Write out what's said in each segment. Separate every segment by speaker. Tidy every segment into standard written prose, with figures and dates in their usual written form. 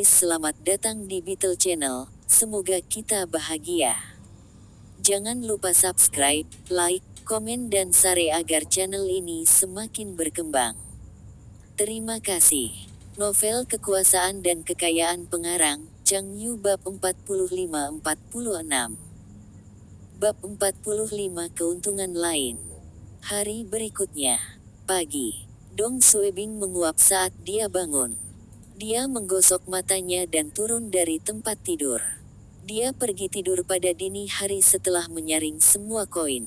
Speaker 1: Selamat datang di Beetle Channel, semoga kita bahagia. Jangan lupa subscribe, like, komen dan share agar channel ini semakin berkembang. Terima kasih. Novel Kekuasaan dan Kekayaan Pengarang, Chang Yu Bab 45-46. Bab 45 Keuntungan Lain. Hari berikutnya. Pagi. Dong Suebing menguap saat dia bangun. Dia menggosok matanya dan turun dari tempat tidur. Dia pergi tidur pada dini hari setelah menyaring semua koin.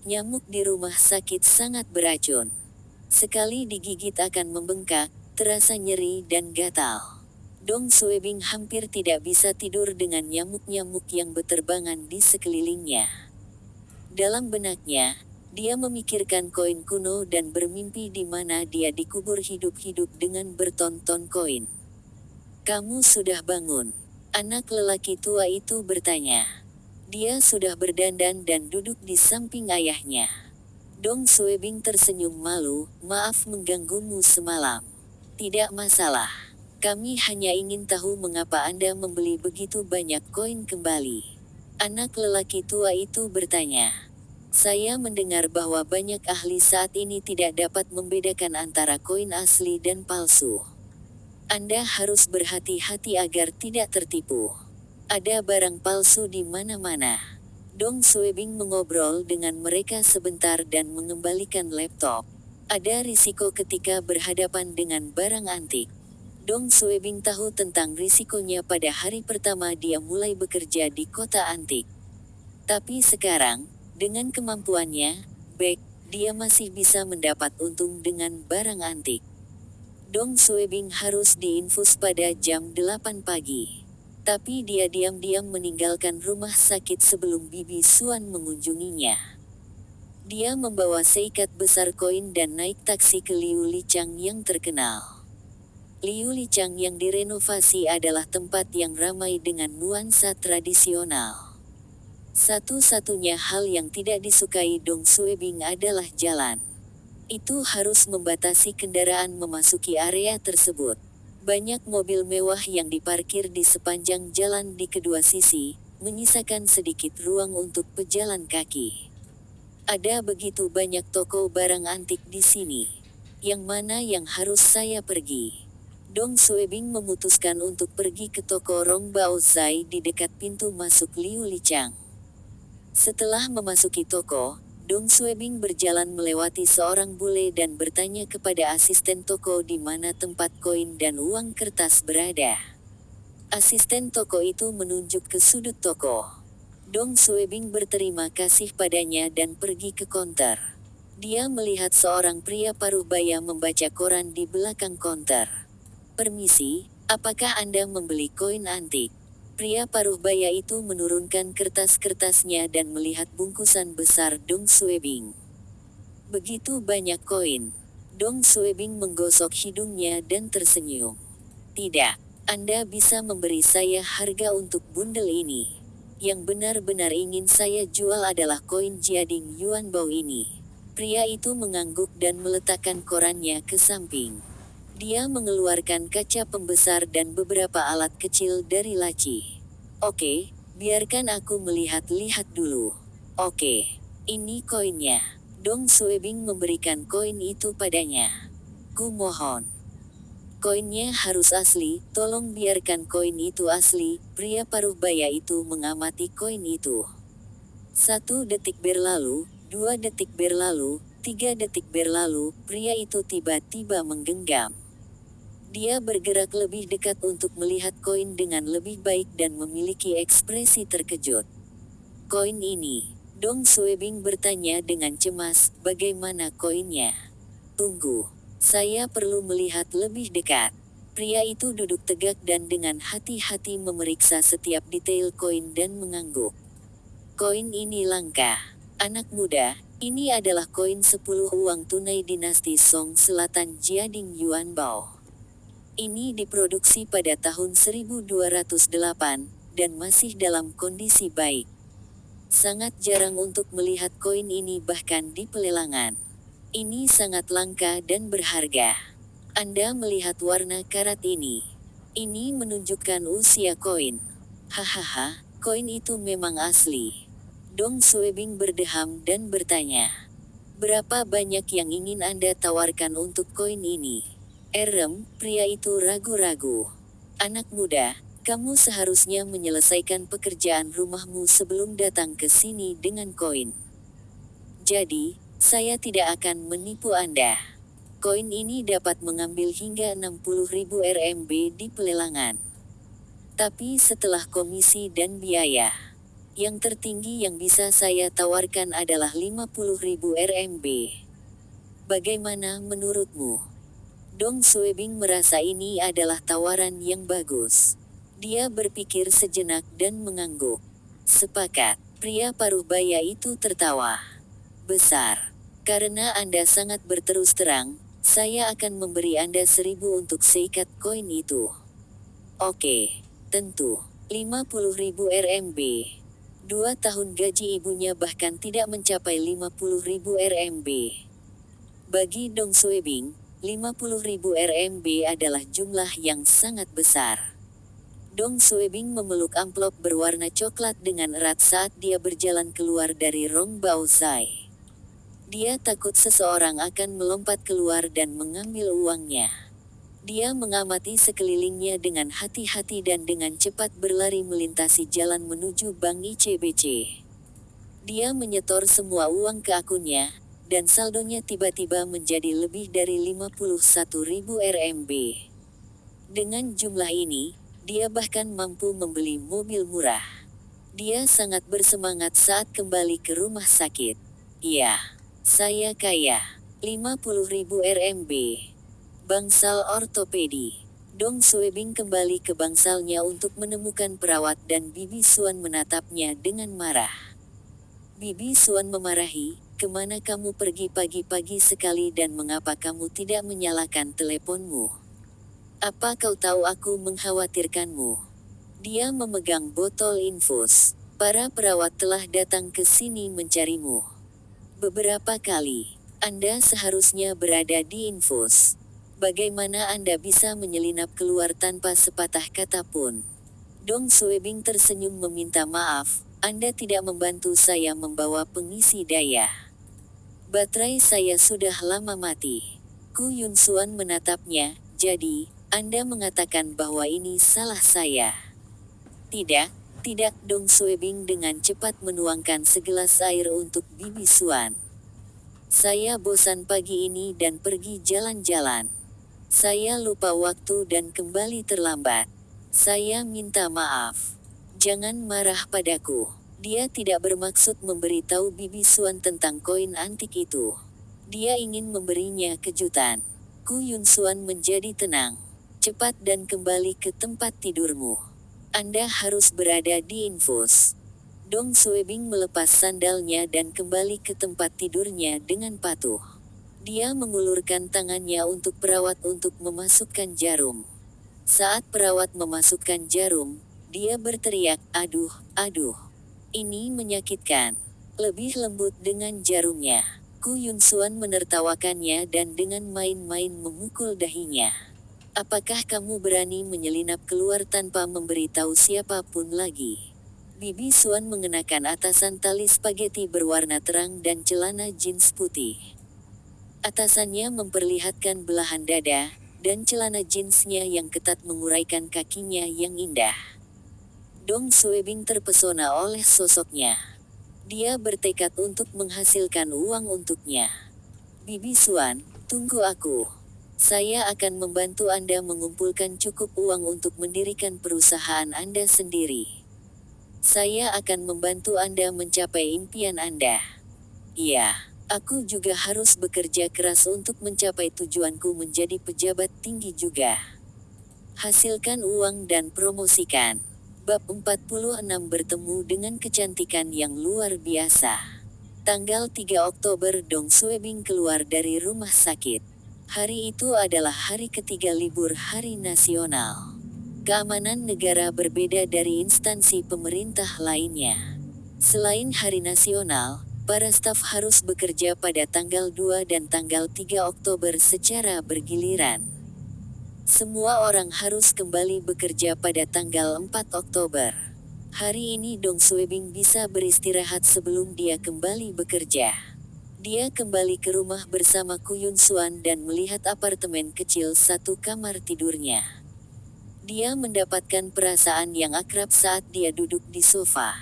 Speaker 1: Nyamuk di rumah sakit sangat beracun. Sekali digigit akan membengkak, terasa nyeri dan gatal. Dong Suebing hampir tidak bisa tidur dengan nyamuk-nyamuk yang beterbangan di sekelilingnya. Dalam benaknya, dia memikirkan koin kuno dan bermimpi di mana dia dikubur hidup-hidup dengan berton-ton koin. "Kamu sudah bangun?" Anak lelaki tua itu bertanya. Dia sudah berdandan dan duduk di samping ayahnya. Dong Suebing tersenyum malu, "Maaf mengganggumu semalam." "Tidak masalah. Kami hanya ingin tahu mengapa Anda membeli begitu banyak koin kembali." Anak lelaki tua itu bertanya. "Saya mendengar bahwa banyak ahli saat ini tidak dapat membedakan antara koin asli dan palsu. Anda harus berhati-hati agar tidak tertipu. Ada barang palsu di mana-mana." Dong Suebing mengobrol dengan mereka sebentar dan mengembalikan laptop. Ada risiko ketika berhadapan dengan barang antik. Dong Suebing tahu tentang risikonya pada hari pertama dia mulai bekerja di kota antik. Tapi sekarang, dengan kemampuannya, dia masih bisa mendapat untung dengan barang antik. Dong Suebing harus diinfus pada jam 8 pagi. Tapi dia diam-diam meninggalkan rumah sakit sebelum Bibi Suan mengunjunginya. Dia membawa seikat besar koin dan naik taksi ke Liu Lichang yang terkenal. Liu Lichang yang direnovasi adalah tempat yang ramai dengan nuansa tradisional. Satu-satunya hal yang tidak disukai Dong Suebing adalah jalan. Itu harus membatasi kendaraan memasuki area tersebut. Banyak mobil mewah yang diparkir di sepanjang jalan di kedua sisi, menyisakan sedikit ruang untuk pejalan kaki. Ada begitu banyak toko barang antik di sini. Yang mana yang harus saya pergi? Dong Suebing memutuskan untuk pergi ke toko Rong Bao Zai di dekat pintu masuk Liu Lichang. Setelah memasuki toko, Dong Suebing berjalan melewati seorang bule dan bertanya kepada asisten toko di mana tempat koin dan uang kertas berada. Asisten toko itu menunjuk ke sudut toko. Dong Suebing berterima kasih padanya dan pergi ke konter. Dia melihat seorang pria paruh baya membaca koran di belakang konter. "Permisi, apakah Anda membeli koin antik?" Pria paruh baya itu menurunkan kertas-kertasnya dan melihat bungkusan besar Dong Suebing. "Begitu banyak koin." Dong Suebing menggosok hidungnya dan tersenyum. "Tidak. Anda bisa memberi saya harga untuk bundel ini. Yang benar-benar ingin saya jual adalah koin Jiading Yuanbao ini." Pria itu mengangguk dan meletakkan korannya ke samping. Dia mengeluarkan kaca pembesar dan beberapa alat kecil dari laci. "Oke, biarkan aku melihat-lihat dulu." "Oke, ini koinnya." Dong Suebing memberikan koin itu padanya. "Kumohon. Koinnya harus asli, tolong biarkan koin itu asli." Pria paruh baya itu mengamati koin itu. 1 detik berlalu, 2 detik berlalu, 3 detik berlalu, pria itu tiba-tiba menggenggam. Dia bergerak lebih dekat untuk melihat koin dengan lebih baik dan memiliki ekspresi terkejut. "Koin ini?" Dong Suebing bertanya dengan cemas, "Bagaimana koinnya?" "Tunggu. Saya perlu melihat lebih dekat." Pria itu duduk tegak dan dengan hati-hati memeriksa setiap detail koin dan mengangguk. "Koin ini langka. Anak muda, ini adalah koin 10 uang tunai dinasti Song Selatan Jiading Yuanbao. Ini diproduksi pada tahun 1208, dan masih dalam kondisi baik. Sangat jarang untuk melihat koin ini bahkan di pelelangan. Ini sangat langka dan berharga." Anda melihat warna karat ini. Ini menunjukkan usia koin. Hahaha, koin itu memang asli. Dong Suebing berdeham dan bertanya. Berapa banyak yang ingin Anda tawarkan untuk koin ini? Pria itu ragu-ragu. Anak muda, kamu seharusnya menyelesaikan pekerjaan rumahmu sebelum datang ke sini dengan koin. Jadi, saya tidak akan menipu Anda. Koin ini dapat mengambil hingga 60.000 RMB di pelelangan. Tapi setelah komisi dan biaya, yang tertinggi yang bisa saya tawarkan adalah 50.000 RMB. Bagaimana menurutmu? Dong Suebing merasa ini adalah tawaran yang bagus. Dia berpikir sejenak dan mengangguk. Sepakat. Pria paruh baya itu tertawa. Besar. Karena Anda sangat berterus terang, saya akan memberi Anda 1.000 untuk seikat koin itu. Oke, tentu. 50.000 RMB. 2 tahun gaji ibunya bahkan tidak mencapai 50.000 RMB. Bagi Dong Suebing, 50.000 RMB adalah jumlah yang sangat besar. Dong Suebing memeluk amplop berwarna coklat dengan erat saat dia berjalan keluar dari Rong Bao Zai. Dia takut seseorang akan melompat keluar dan mengambil uangnya. Dia mengamati sekelilingnya dengan hati-hati dan dengan cepat berlari melintasi jalan menuju Bank ICBC. Dia menyetor semua uang ke akunnya, dan saldonya tiba-tiba menjadi lebih dari 51.000 RMB. Dengan jumlah ini, dia bahkan mampu membeli mobil murah. Dia sangat bersemangat saat kembali ke rumah sakit. Ya. Saya kaya. 50.000 RMB. Bangsal ortopedi. Dong Suebing kembali ke bangsalnya untuk menemukan perawat dan Bibi Suan menatapnya dengan marah. Bibi Suan memarahi, kemana kamu pergi pagi-pagi sekali dan mengapa kamu tidak menyalakan teleponmu? Apa kau tahu aku mengkhawatirkanmu? Dia memegang botol infus. Para perawat telah datang ke sini mencarimu. Beberapa kali. Anda seharusnya berada di infus. Bagaimana Anda bisa menyelinap keluar tanpa sepatah kata pun? Dong Suebing tersenyum meminta maaf, Anda tidak membantu saya membawa pengisi daya. Baterai saya sudah lama mati. Ku Yun Suan menatapnya, jadi, Anda mengatakan bahwa ini salah saya. Tidak. Tidak, Dong Suebing dengan cepat menuangkan segelas air untuk Bibi Suan. Saya bosan pagi ini dan pergi jalan-jalan. Saya lupa waktu dan kembali terlambat. Saya minta maaf. Jangan marah padaku. Dia tidak bermaksud memberitahu Bibi Suan tentang koin antik itu. Dia ingin memberinya kejutan. Ku Yun Suan menjadi tenang. Cepat dan kembali ke tempat tidurmu. Anda harus berada di infus. Dong Suebing melepas sandalnya dan kembali ke tempat tidurnya dengan patuh. Dia mengulurkan tangannya untuk perawat untuk memasukkan jarum. Saat perawat memasukkan jarum, dia berteriak, aduh, aduh. Ini menyakitkan. Lebih lembut dengan jarumnya. Ku Yun Suan menertawakannya dan dengan main-main memukul dahinya. Apakah kamu berani menyelinap keluar tanpa memberitahu siapapun lagi? Bibi Suan mengenakan atasan tali spaghetti berwarna terang dan celana jeans putih. Atasannya memperlihatkan belahan dada, dan celana jeansnya yang ketat menguraikan kakinya yang indah. Dong Suebing terpesona oleh sosoknya. Dia bertekad untuk menghasilkan uang untuknya. Bibi Suan, tunggu aku. Saya akan membantu Anda mengumpulkan cukup uang untuk mendirikan perusahaan Anda sendiri. Saya akan membantu Anda mencapai impian Anda. Iya, aku juga harus bekerja keras untuk mencapai tujuanku menjadi pejabat tinggi juga. Hasilkan uang dan promosikan. Bab 46 bertemu dengan kecantikan yang luar biasa. Tanggal 3 Oktober Dong Suebing keluar dari rumah sakit. Hari itu adalah hari ketiga libur Hari Nasional. Keamanan negara berbeda dari instansi pemerintah lainnya. Selain Hari Nasional, para staf harus bekerja pada tanggal 2 dan tanggal 3 Oktober secara bergiliran. Semua orang harus kembali bekerja pada tanggal 4 Oktober. Hari ini Dong Suebing bisa beristirahat sebelum dia kembali bekerja. Dia kembali ke rumah bersama Kuyun Suan dan melihat apartemen kecil satu kamar tidurnya. Dia mendapatkan perasaan yang akrab saat dia duduk di sofa.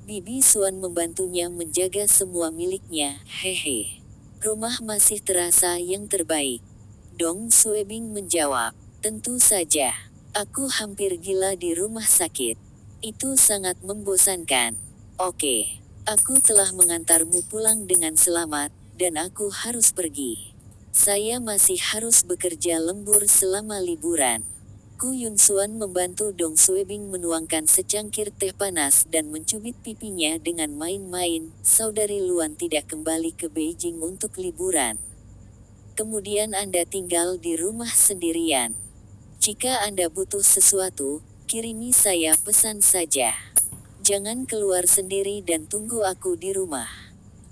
Speaker 1: Bibi Suan membantunya menjaga semua miliknya, hehe. Rumah masih terasa yang terbaik. Dong Suebing menjawab, tentu saja. Aku hampir gila di rumah sakit. Itu sangat membosankan. Oke, aku telah mengantarmu pulang dengan selamat, dan aku harus pergi. Saya masih harus bekerja lembur selama liburan. Kuyun Suan membantu Dong Suebing menuangkan secangkir teh panas dan mencubit pipinya dengan main-main. Saudari Luan tidak kembali ke Beijing untuk liburan. Kemudian Anda tinggal di rumah sendirian. Jika Anda butuh sesuatu, kirimi saya pesan saja. Jangan keluar sendiri dan tunggu aku di rumah.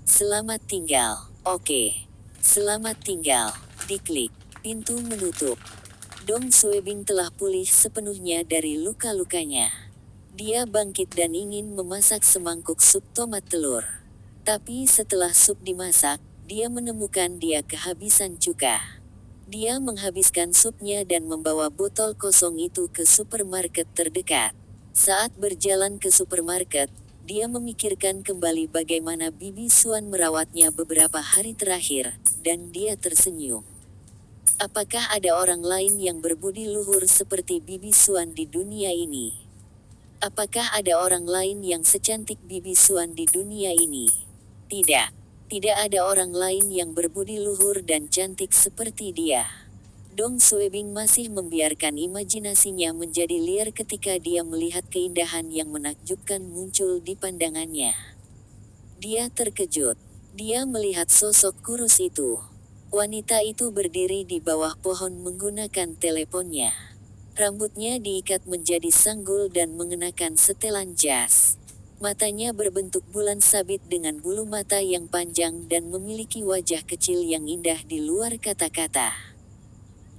Speaker 1: Selamat tinggal. Oke. Selamat tinggal. Diklik. Pintu menutup. Dong Suebing telah pulih sepenuhnya dari luka-lukanya. Dia bangkit dan ingin memasak semangkuk sup tomat telur. Tapi setelah sup dimasak, dia menemukan dia kehabisan cuka. Dia menghabiskan supnya dan membawa botol kosong itu ke supermarket terdekat. Saat berjalan ke supermarket, dia memikirkan kembali bagaimana Bibi Suan merawatnya beberapa hari terakhir, dan dia tersenyum. Apakah ada orang lain yang berbudi luhur seperti Bibi Suan di dunia ini? Apakah ada orang lain yang secantik Bibi Suan di dunia ini? Tidak. Tidak ada orang lain yang berbudi luhur dan cantik seperti dia. Dong Suebing masih membiarkan imajinasinya menjadi liar ketika dia melihat keindahan yang menakjubkan muncul di pandangannya. Dia terkejut. Dia melihat sosok kurus itu. Wanita itu berdiri di bawah pohon menggunakan teleponnya. Rambutnya diikat menjadi sanggul dan mengenakan setelan jas. Matanya berbentuk bulan sabit dengan bulu mata yang panjang dan memiliki wajah kecil yang indah di luar kata-kata.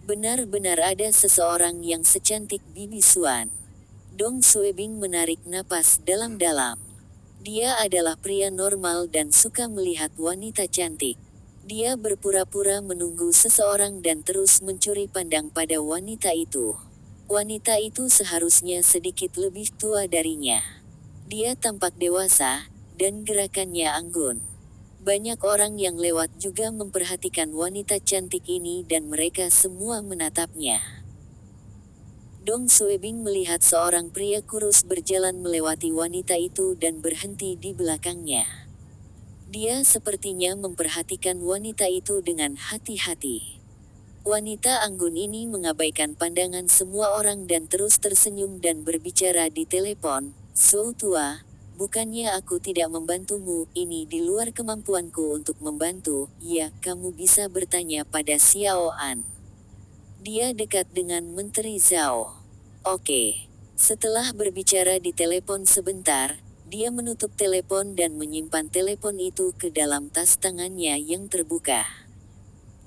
Speaker 1: Benar-benar ada seseorang yang secantik Bibi Suan. Dong Suebing menarik napas dalam-dalam. Dia adalah pria normal dan suka melihat wanita cantik. Dia berpura-pura menunggu seseorang dan terus mencuri pandang pada wanita itu. Wanita itu seharusnya sedikit lebih tua darinya. Dia tampak dewasa, dan gerakannya anggun. Banyak orang yang lewat juga memperhatikan wanita cantik ini dan mereka semua menatapnya. Dong Suebing melihat seorang pria kurus berjalan melewati wanita itu dan berhenti di belakangnya. Dia sepertinya memperhatikan wanita itu dengan hati-hati. Wanita anggun ini mengabaikan pandangan semua orang dan terus tersenyum dan berbicara di telepon. So tua, bukannya aku tidak membantumu, ini di luar kemampuanku untuk membantu. Ya, kamu bisa bertanya pada Xiao An. Dia dekat dengan Menteri Zhao. Oke. Setelah berbicara di telepon sebentar, dia menutup telepon dan menyimpan telepon itu ke dalam tas tangannya yang terbuka.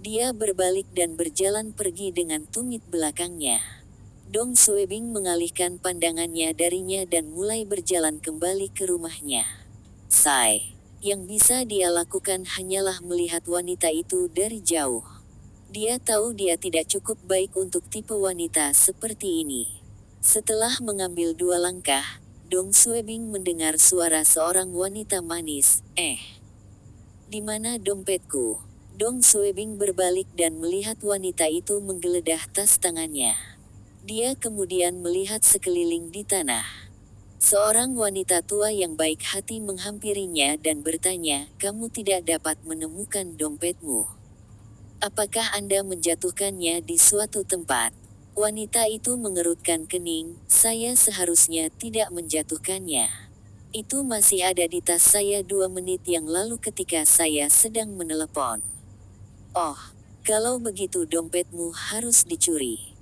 Speaker 1: Dia berbalik dan berjalan pergi dengan tumit belakangnya. Dong Suebing mengalihkan pandangannya darinya dan mulai berjalan kembali ke rumahnya. Yang bisa dia lakukan hanyalah melihat wanita itu dari jauh. Dia tahu dia tidak cukup baik untuk tipe wanita seperti ini. Setelah mengambil 2 langkah, Dong Suebing mendengar suara seorang wanita manis, di mana dompetku? Dong Suebing berbalik dan melihat wanita itu menggeledah tas tangannya. Dia kemudian melihat sekeliling di tanah. Seorang wanita tua yang baik hati menghampirinya dan bertanya, kamu tidak dapat menemukan dompetmu. Apakah Anda menjatuhkannya di suatu tempat? Wanita itu mengerutkan kening, saya seharusnya tidak menjatuhkannya. Itu masih ada di tas saya 2 menit yang lalu ketika saya sedang menelepon. Oh, kalau begitu dompetmu harus dicuri.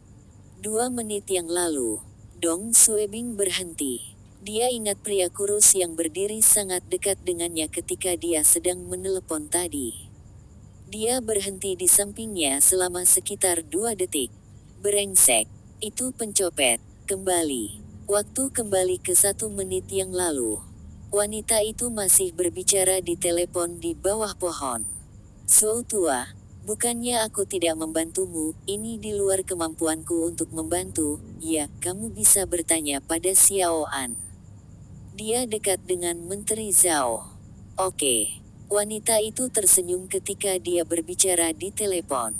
Speaker 1: 2 menit yang lalu, Dong Suebing berhenti. Dia ingat pria kurus yang berdiri sangat dekat dengannya ketika dia sedang menelepon tadi. Dia berhenti di sampingnya selama sekitar 2 detik. Brengsek. Itu pencopet. Kembali. Waktu kembali ke 1 menit yang lalu. Wanita itu masih berbicara di telepon di bawah pohon. So tua, bukannya aku tidak membantumu, ini di luar kemampuanku untuk membantu. Ya, kamu bisa bertanya pada Xiao An. Dia dekat dengan Menteri Zhao. Oke. Wanita itu tersenyum ketika dia berbicara di telepon.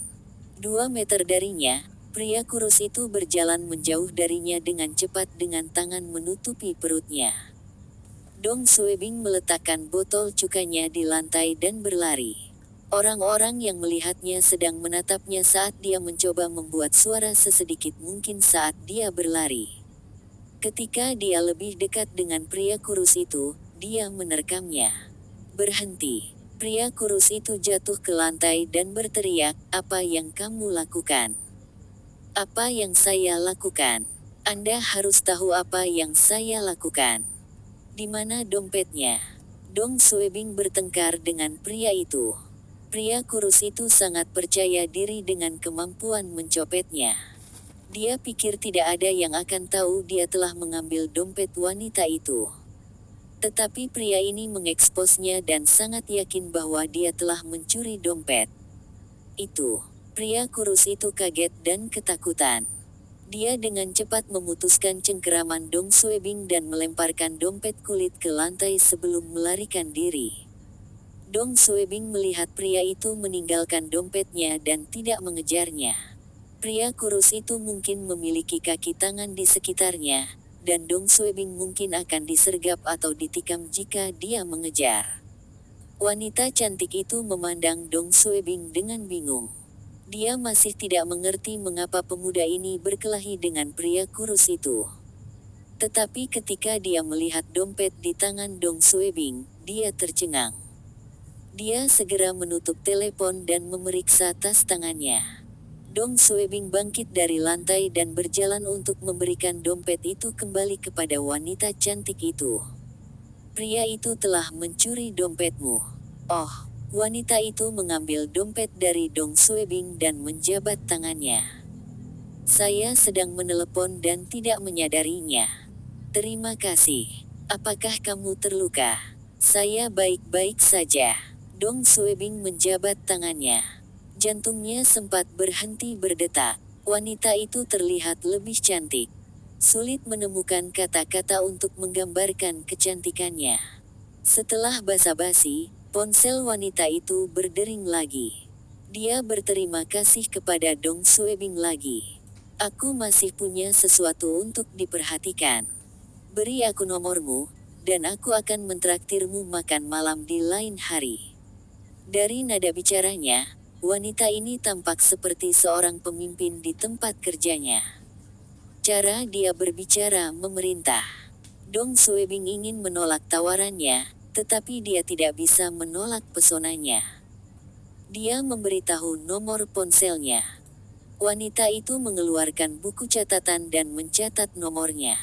Speaker 1: 2 meter darinya, pria kurus itu berjalan menjauh darinya dengan cepat dengan tangan menutupi perutnya. Dong Suebing meletakkan botol cukanya di lantai dan berlari. Orang-orang yang melihatnya sedang menatapnya saat dia mencoba membuat suara sesedikit mungkin saat dia berlari. Ketika dia lebih dekat dengan pria kurus itu, dia menerkamnya. Berhenti. Pria kurus itu jatuh ke lantai dan berteriak, "Apa yang kamu lakukan? Apa yang saya lakukan? Anda harus tahu apa yang saya lakukan. Di mana dompetnya?" Dong Suebing bertengkar dengan pria itu. Pria kurus itu sangat percaya diri dengan kemampuan mencopetnya. Dia pikir tidak ada yang akan tahu dia telah mengambil dompet wanita itu. Tetapi pria ini mengeksposnya dan sangat yakin bahwa dia telah mencuri dompet. Itu. Pria kurus itu kaget dan ketakutan. Dia dengan cepat memutuskan cengkeraman Dong Suebing dan melemparkan dompet kulit ke lantai sebelum melarikan diri. Dong Suebing melihat pria itu meninggalkan dompetnya dan tidak mengejarnya. Pria kurus itu mungkin memiliki kaki tangan di sekitarnya, dan Dong Suebing mungkin akan disergap atau ditikam jika dia mengejar. Wanita cantik itu memandang Dong Suebing dengan bingung. Dia masih tidak mengerti mengapa pemuda ini berkelahi dengan pria kurus itu. Tetapi ketika dia melihat dompet di tangan Dong Suebing, dia tercengang. Dia segera menutup telepon dan memeriksa tas tangannya. Dong Suebing bangkit dari lantai dan berjalan untuk memberikan dompet itu kembali kepada wanita cantik itu. "Pria itu telah mencuri dompetmu." Oh, wanita itu mengambil dompet dari Dong Suebing dan menjabat tangannya. "Saya sedang menelepon dan tidak menyadarinya. Terima kasih. Apakah kamu terluka?" "Saya baik-baik saja." Dong Suebing menjabat tangannya. Jantungnya sempat berhenti berdetak. Wanita itu terlihat lebih cantik. Sulit menemukan kata-kata untuk menggambarkan kecantikannya. Setelah basa-basi, ponsel wanita itu berdering lagi. Dia berterima kasih kepada Dong Suebing lagi. "Aku masih punya sesuatu untuk diperhatikan. Beri aku nomormu, dan aku akan mentraktirmu makan malam di lain hari." Dari nada bicaranya, wanita ini tampak seperti seorang pemimpin di tempat kerjanya. Cara dia berbicara memerintah. Dong Suebing ingin menolak tawarannya, tetapi dia tidak bisa menolak pesonanya. Dia memberitahu nomor ponselnya. Wanita itu mengeluarkan buku catatan dan mencatat nomornya.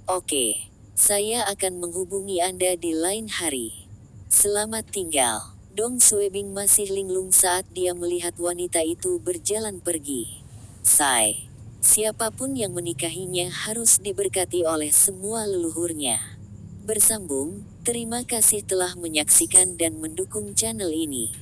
Speaker 1: "Oke, saya akan menghubungi Anda di lain hari. Selamat tinggal." Dong Suebing masih linglung saat dia melihat wanita itu berjalan pergi. Say. Siapapun yang menikahinya harus diberkati oleh semua leluhurnya. Bersambung, terima kasih telah menyaksikan dan mendukung channel ini.